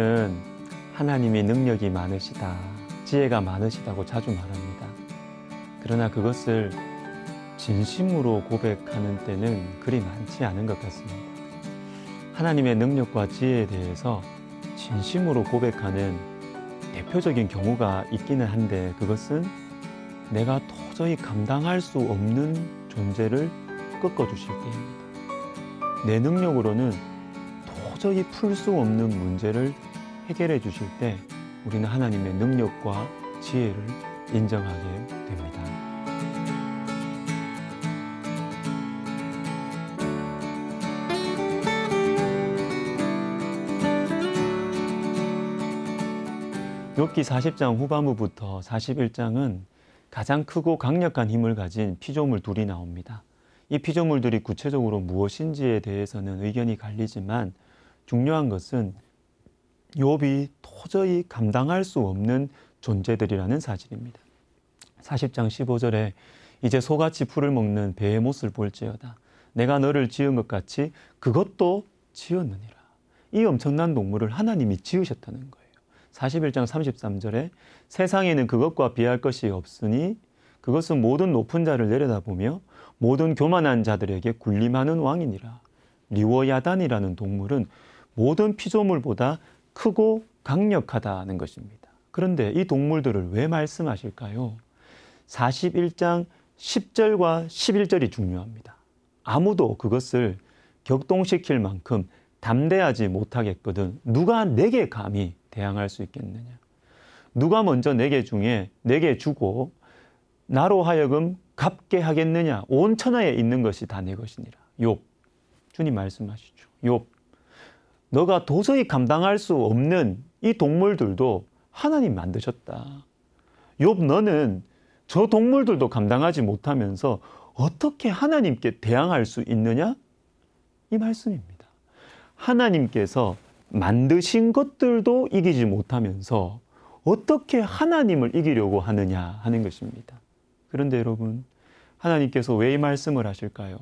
우리는 하나님이 능력이 많으시다, 지혜가 많으시다고 자주 말합니다. 그러나 그것을 진심으로 고백하는 때는 그리 많지 않은 것 같습니다. 하나님의 능력과 지혜에 대해서 진심으로 고백하는 대표적인 경우가 있기는 한데, 그것은 내가 도저히 감당할 수 없는 존재를 꺾어주실 때입니다. 내 능력으로는 도저히 풀 수 없는 문제를 해결해 주실 때 우리는 하나님의 능력과 지혜를 인정하게 됩니다. 욥기 40장 후반부부터 41장은 가장 크고 강력한 힘을 가진 피조물 둘이 나옵니다. 이 피조물들이 구체적으로 무엇인지에 대해서는 의견이 갈리지만 중요한 것은 욥이 도저히 감당할 수 없는 존재들이라는 사실입니다. 40장 15절에 이제 소같이 풀을 먹는 배의 못을 볼지어다. 내가 너를 지은 것 같이 그것도 지었느니라. 이 엄청난 동물을 하나님이 지으셨다는 거예요. 41장 33절에 세상에는 그것과 비할 것이 없으니 그것은 모든 높은 자를 내려다보며 모든 교만한 자들에게 군림하는 왕이니라. 리워야단이라는 동물은 모든 피조물보다 크고 강력하다는 것입니다. 그런데 이 동물들을 왜 말씀하실까요? 41장 10절과 11절이 중요합니다. 아무도 그것을 격동시킬 만큼 담대하지 못하겠거든 누가 내게 감히 대항할 수 있겠느냐. 누가 먼저 내게 주고 나로 하여금 갚게 하겠느냐. 온 천하에 있는 것이 다 내 것이니라. 욥, 주님 말씀하시죠. 욥, 너가 도저히 감당할 수 없는 이 동물들도 하나님 만드셨다. 욥, 너는 저 동물들도 감당하지 못하면서 어떻게 하나님께 대항할 수 있느냐? 이 말씀입니다. 하나님께서 만드신 것들도 이기지 못하면서 어떻게 하나님을 이기려고 하느냐 하는 것입니다. 그런데 여러분, 하나님께서 왜 이 말씀을 하실까요?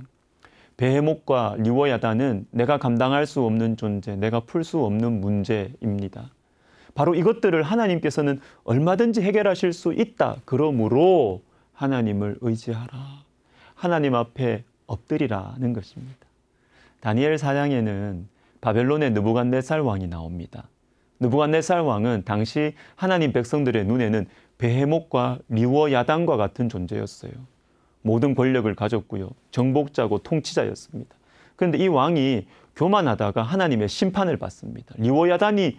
베헤못과 리워야단은 내가 감당할 수 없는 존재, 내가 풀 수 없는 문제입니다. 바로 이것들을 하나님께서는 얼마든지 해결하실 수 있다. 그러므로 하나님을 의지하라. 하나님 앞에 엎드리라는 것입니다. 다니엘 4장에는 바벨론의 느부갓네살 왕이 나옵니다. 느부갓네살 왕은 당시 하나님 백성들의 눈에는 베헤못과 리워야단과 같은 존재였어요. 모든 권력을 가졌고요. 정복자고 통치자였습니다. 그런데 이 왕이 교만하다가 하나님의 심판을 받습니다. 리워야단이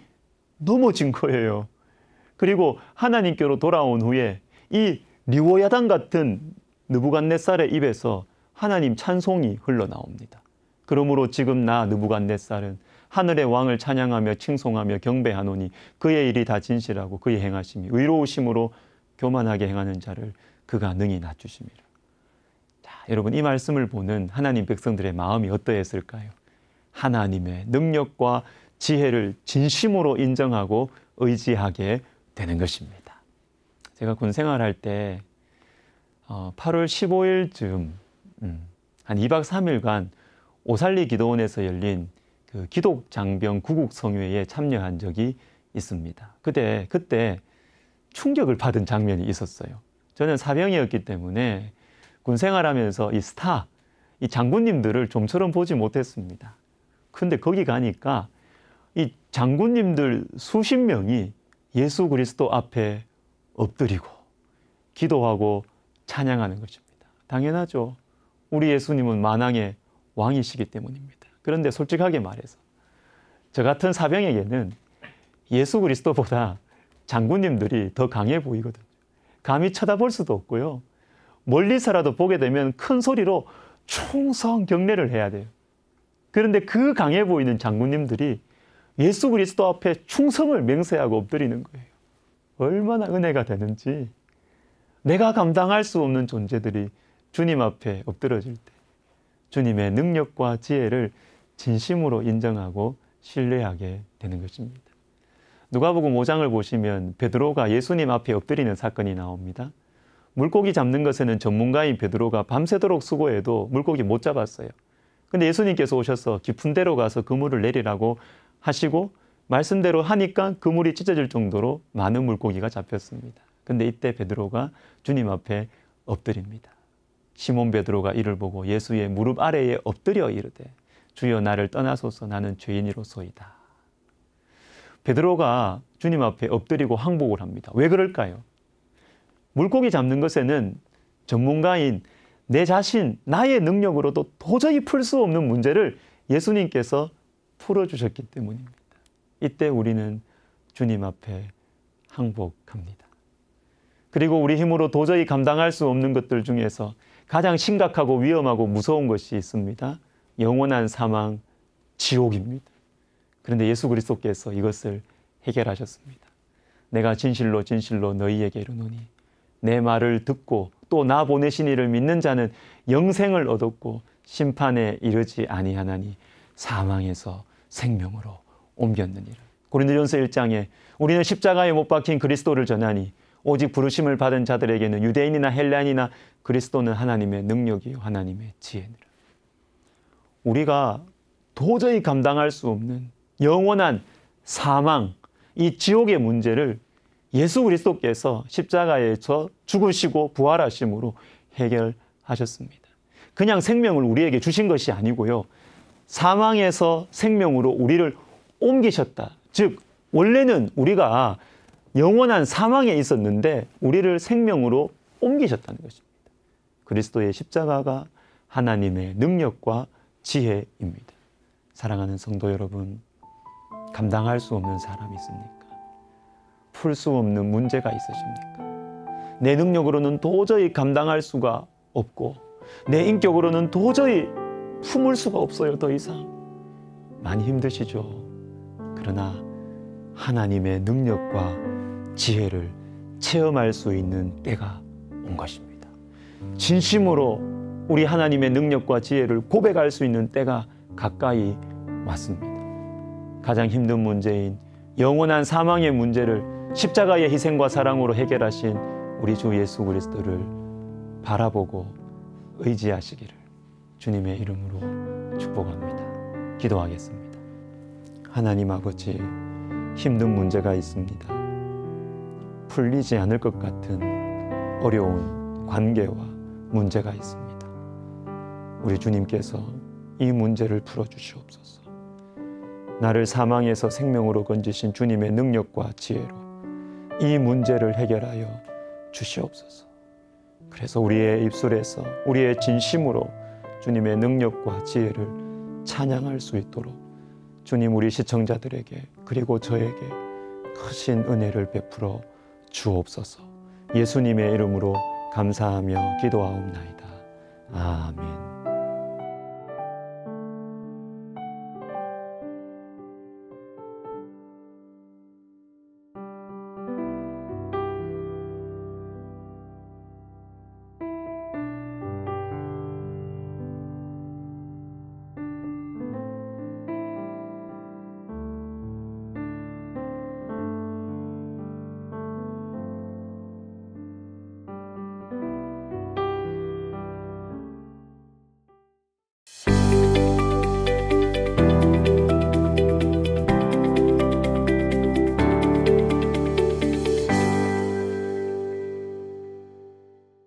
넘어진 거예요. 그리고 하나님께로 돌아온 후에 이 리워야단 같은 느부갓네살의 입에서 하나님 찬송이 흘러나옵니다. 그러므로 지금 나 느부갓네살은 하늘의 왕을 찬양하며 칭송하며 경배하노니 그의 일이 다 진실하고 그의 행하심이 의로우심으로 교만하게 행하는 자를 그가 능히 낮추심이라. 자, 여러분, 이 말씀을 보는 하나님 백성들의 마음이 어떠했을까요? 하나님의 능력과 지혜를 진심으로 인정하고 의지하게 되는 것입니다. 제가 군 생활할 때 8월 15일쯤 한 2박 3일간 오살리 기도원에서 열린 그 기독장병 구국성회에 참여한 적이 있습니다. 그때 충격을 받은 장면이 있었어요. 저는 사병이었기 때문에 군 생활하면서 이 장군님들을 좀처럼 보지 못했습니다. 근데 거기 가니까 이 장군님들 수십 명이 예수 그리스도 앞에 엎드리고 기도하고 찬양하는 것입니다. 당연하죠. 우리 예수님은 만왕의 왕이시기 때문입니다. 그런데 솔직하게 말해서 저 같은 사병에게는 예수 그리스도보다 장군님들이 더 강해 보이거든요. 감히 쳐다볼 수도 없고요. 멀리서라도 보게 되면 큰 소리로 충성 경례를 해야 돼요. 그런데 그 강해 보이는 장군님들이 예수 그리스도 앞에 충성을 맹세하고 엎드리는 거예요. 얼마나 은혜가 되는지. 내가 감당할 수 없는 존재들이 주님 앞에 엎드려질 때 주님의 능력과 지혜를 진심으로 인정하고 신뢰하게 되는 것입니다. 누가복음 5장을 보시면 베드로가 예수님 앞에 엎드리는 사건이 나옵니다. 물고기 잡는 것에는 전문가인 베드로가 밤새도록 수고해도 물고기 못 잡았어요. 근데 예수님께서 오셔서 깊은 데로 가서 그물을 내리라고 하시고 말씀대로 하니까 그물이 찢어질 정도로 많은 물고기가 잡혔습니다. 근데 이때 베드로가 주님 앞에 엎드립니다. 시몬 베드로가 이를 보고 예수의 무릎 아래에 엎드려 이르되 주여 나를 떠나소서 나는 죄인이로소이다. 베드로가 주님 앞에 엎드리고 항복을 합니다. 왜 그럴까요? 물고기 잡는 것에는 전문가인 내 자신, 나의 능력으로도 도저히 풀 수 없는 문제를 예수님께서 풀어주셨기 때문입니다. 이때 우리는 주님 앞에 항복합니다. 그리고 우리 힘으로 도저히 감당할 수 없는 것들 중에서 가장 심각하고 위험하고 무서운 것이 있습니다. 영원한 사망, 지옥입니다. 그런데 예수 그리스도께서 이것을 해결하셨습니다. 내가 진실로 진실로 너희에게 이르노니 내 말을 듣고 또 나 보내신 이를 믿는 자는 영생을 얻었고 심판에 이르지 아니하나니 사망에서 생명으로 옮겼느니라. 고린도전서 1장에 우리는 십자가에 못 박힌 그리스도를 전하니 오직 부르심을 받은 자들에게는 유대인이나 헬라인이나 그리스도는 하나님의 능력이요 하나님의 지혜니라. 우리가 도저히 감당할 수 없는 영원한 사망, 이 지옥의 문제를 예수 그리스도께서 십자가에서 죽으시고 부활하심으로 해결하셨습니다. 그냥 생명을 우리에게 주신 것이 아니고요. 사망에서 생명으로 우리를 옮기셨다. 즉 원래는 우리가 영원한 사망에 있었는데 우리를 생명으로 옮기셨다는 것입니다. 그리스도의 십자가가 하나님의 능력과 지혜입니다. 사랑하는 성도 여러분, 감당할 수 없는 사람이 있습니까? 풀 수 없는 문제가 있으십니까? 내 능력으로는 도저히 감당할 수가 없고 내 인격으로는 도저히 품을 수가 없어요. 더 이상 많이 힘드시죠? 그러나 하나님의 능력과 지혜를 체험할 수 있는 때가 온 것입니다. 진심으로 우리 하나님의 능력과 지혜를 고백할 수 있는 때가 가까이 왔습니다. 가장 힘든 문제인 영원한 사망의 문제를 십자가의 희생과 사랑으로 해결하신 우리 주 예수 그리스도를 바라보고 의지하시기를 주님의 이름으로 축복합니다. 기도하겠습니다. 하나님 아버지, 힘든 문제가 있습니다. 풀리지 않을 것 같은 어려운 관계와 문제가 있습니다. 우리 주님께서 이 문제를 풀어주시옵소서. 나를 사망에서 생명으로 건지신 주님의 능력과 지혜로 이 문제를 해결하여 주시옵소서. 그래서 우리의 입술에서 우리의 진심으로 주님의 능력과 지혜를 찬양할 수 있도록 주님 우리 시청자들에게 그리고 저에게 크신 은혜를 베풀어 주옵소서. 예수님의 이름으로 감사하며 기도하옵나이다. 아멘.